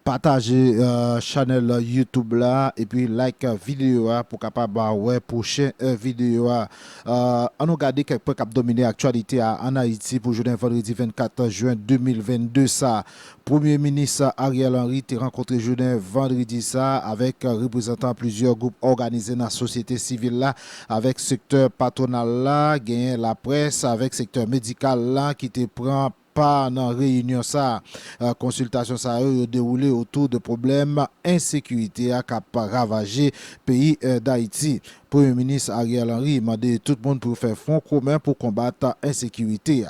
partager channel YouTube là et puis like vidéo pour capable ouais prochain vidéo on nous garder quelques points qui dominé l'actualité en Haïti pour jeudi vendredi 24 juin 2022 ça. Premier ministre Ariel Henry a rencontré jeudi vendredi ça avec représentant plusieurs groupes organisés dans la société civile là avec secteur patronal là, gagné la presse avec secteur médical là qui te prend pas dans réunion ça consultation ça a déroulé autour de problèmes insécurité à cap ravager pays d'Haïti. Premier ministre Ariel Henry a demandé tout le monde pour faire front commun pour combattre l'insécurité.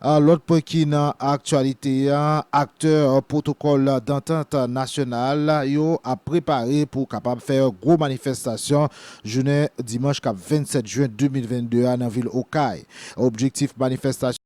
L'autre point qui dans actualité, acteur protocole d'entente nationale yo a préparé pour capable faire gros manifestation journée dimanche 27 juin 2022 dans ville Okaï. Objectif manifestation